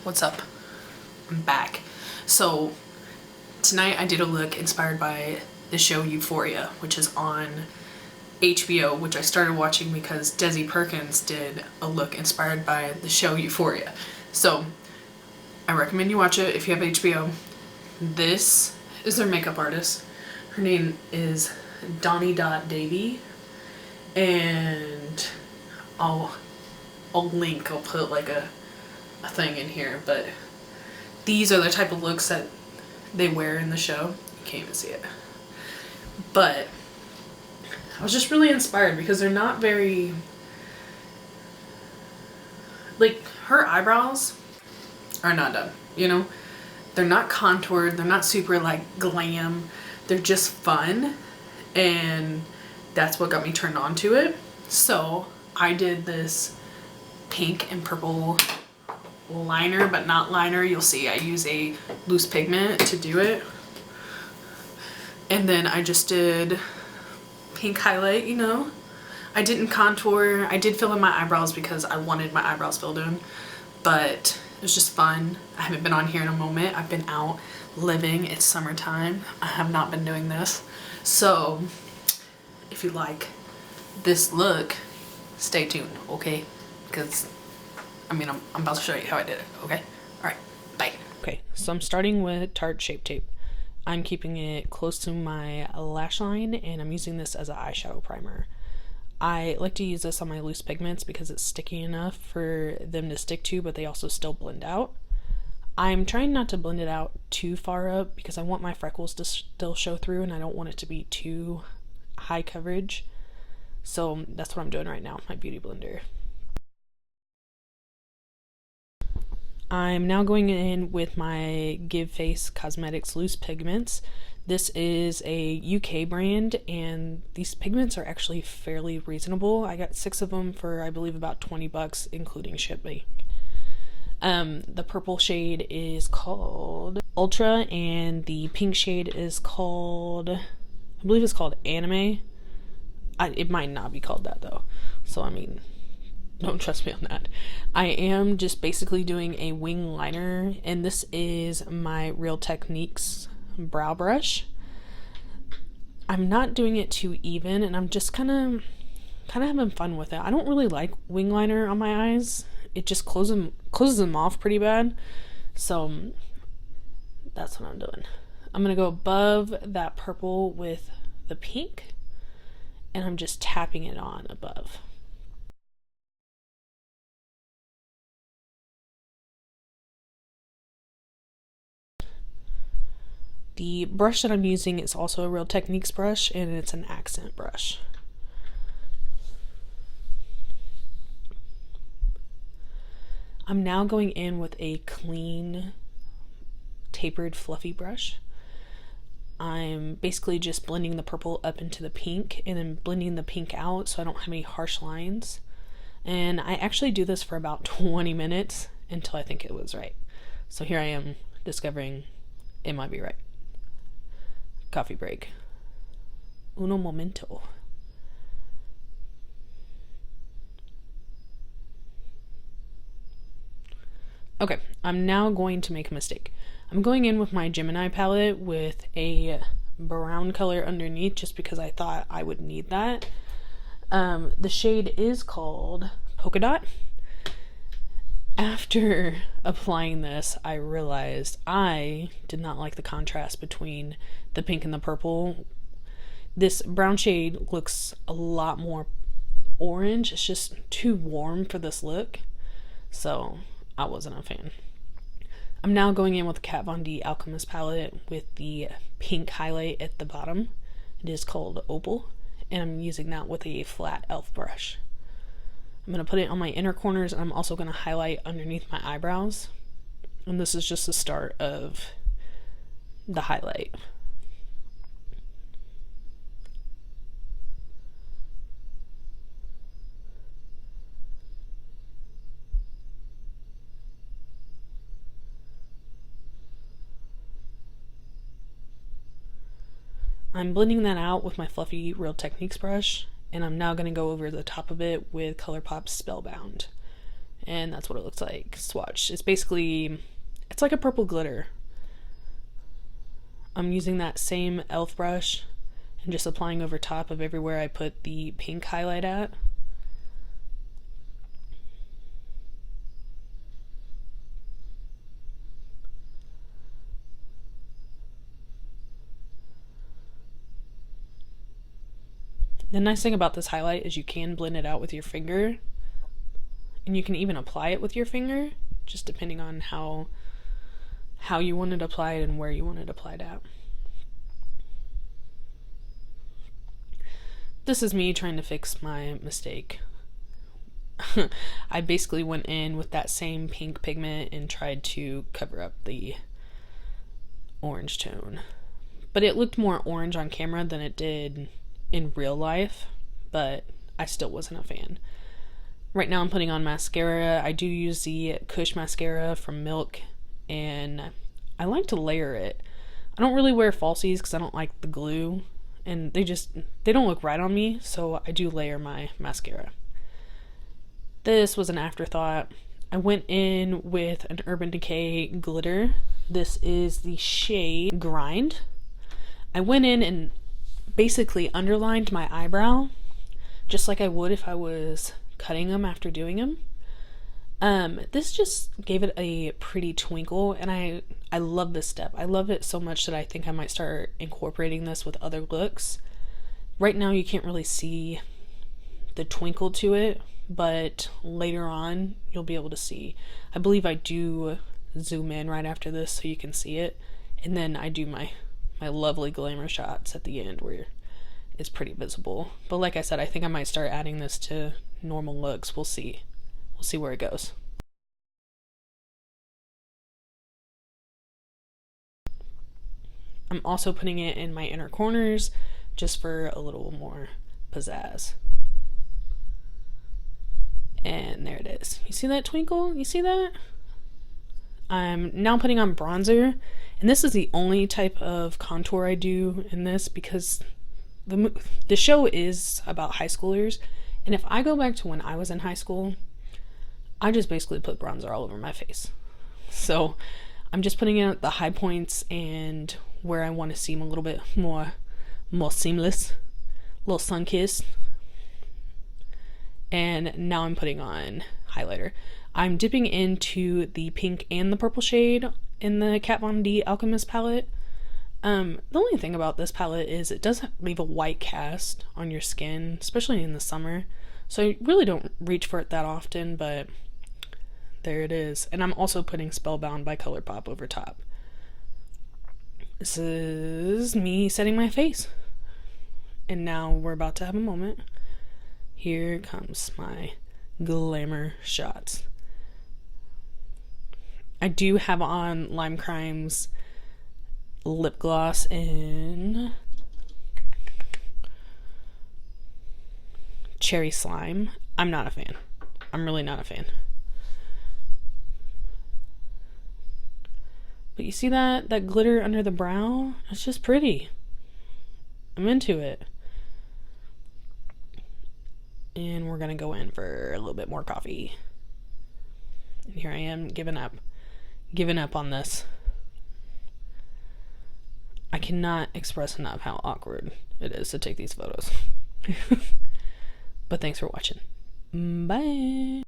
What's up? I'm back. So tonight I did a look inspired by the show Euphoria, which is on HBO, which I started watching because Desi Perkins did a look inspired by the show Euphoria. So I recommend you watch it if you have HBO. This is their makeup artist. Her name is donni.davy, and I'll put like a thing in here, but these are the type of looks that they wear in the show. You can't even see it. But I was just really inspired because they're not very, like, her eyebrows are not done, you know? They're not contoured, they're not super like glam, they're just fun, and that's what got me turned on to it. So I did this pink and purple liner, but not liner. You'll see I use a loose pigment to do it. And then I just did pink highlight, you know. I didn't contour. I did fill in my eyebrows because I wanted my eyebrows filled in, but it was just fun. I haven't been on here in a moment. I've been out living. It's summertime. I have not been doing this. So if you like this look, stay tuned, okay? Because I'm about to show you how I did it, okay? All right, bye. Okay, so I'm starting with Tarte Shape Tape. I'm keeping it close to my lash line, and I'm using this as an eyeshadow primer. I like to use this on my loose pigments because it's sticky enough for them to stick to, but they also still blend out. I'm trying not to blend it out too far up because I want my freckles to still show through, and I don't want it to be too high coverage. So that's what I'm doing right now, my beauty blender. I'm now going in with my Give Face Cosmetics loose pigments. This is a UK brand, and these pigments are actually fairly reasonable. I got 6 of them for, I believe, about 20 bucks, including shipping. The purple shade is called Ultra, and the pink shade is called, I believe it's called Anime. It might not be called that though, so I mean, don't trust me on that. I am just basically doing a wing liner, and this is my Real Techniques brow brush. I'm not doing it too even, and I'm just kind of having fun with it. I don't really like wing liner on my eyes. It just closes them off pretty bad. So that's what I'm doing. I'm gonna go above that purple with the pink, and I'm just tapping it on above. The brush that I'm using is also a Real Techniques brush, and it's an accent brush. I'm now going in with a clean, tapered, fluffy brush. I'm basically just blending the purple up into the pink and then blending the pink out so I don't have any harsh lines. And I actually do this for about 20 minutes until I think it was right. So here I am discovering it might be right. Coffee break. Uno momento. Okay, I'm now going to make a mistake. I'm going in with my Gemini palette with a brown color underneath just because I thought I would need that. The shade is called Polka Dot. After applying this, I realized I did not like the contrast between the pink and the purple. This brown shade looks a lot more orange. It's just too warm for this look, so I wasn't a fan. I'm now going in with the Kat Von D Alchemist palette with the pink highlight at the bottom. It is called Opal, and I'm using that with a flat elf brush. I'm going to put it on my inner corners, and I'm also going to highlight underneath my eyebrows. And this is just the start of the highlight. I'm blending that out with my fluffy Real Techniques brush, and I'm now going to go over the top of it with ColourPop Spellbound. And that's what it looks like. Swatch. It's basically, it's like a purple glitter. I'm using that same e.l.f. brush and just applying over top of everywhere I put the pink highlight at. The nice thing about this highlight is you can blend it out with your finger, and you can even apply it with your finger, just depending on how you want it applied and where you want it applied at. This is me trying to fix my mistake. I basically went in with that same pink pigment and tried to cover up the orange tone. But it looked more orange on camera than it did in real life, but I still wasn't a fan. Right now I'm putting on mascara. I do use the Kush mascara from Milk, and I like to layer it. I don't really wear falsies because I don't like the glue, and they don't look right on me, so I do layer my mascara. This was an afterthought. I went in with an Urban Decay glitter. This is the shade Grind. I went in and basically underlined my eyebrow just like I would if I was cutting them after doing them. This just gave it a pretty twinkle, and I love this step. I love it so much that I think I might start incorporating this with other looks. Right now you can't really see the twinkle to it, but later on you'll be able to see. I believe I do zoom in right after this so you can see it, and then I do my lovely glamour shots at the end where it's pretty visible. But like I said, I think I might start adding this to normal looks. We'll see where it goes. I'm also putting it in my inner corners just for a little more pizzazz. And there it is. You see that twinkle? You see that? I'm now putting on bronzer, and this is the only type of contour I do in this because the show is about high schoolers, and if I go back to when I was in high school, I just basically put bronzer all over my face. So I'm just putting out the high points and where I want to seem a little bit more seamless, a little sun-kissed. And now I'm putting on highlighter. I'm dipping into the pink and the purple shade in the Kat Von D Alchemist palette. The only thing about this palette is it does leave a white cast on your skin, especially in the summer. So I really don't reach for it that often, but there it is. And I'm also putting Spellbound by ColourPop over top. This is me setting my face. And now we're about to have a moment. Here comes my glamour shots. I do have on Lime Crime's lip gloss in Cherry Slime. I'm not a fan. I'm really not a fan. But you see that glitter under the brow? It's just pretty. I'm into it. And we're gonna go in for a little bit more coffee. And here I am, giving up on this. I cannot express enough how awkward it is to take these photos. But thanks for watching. Bye.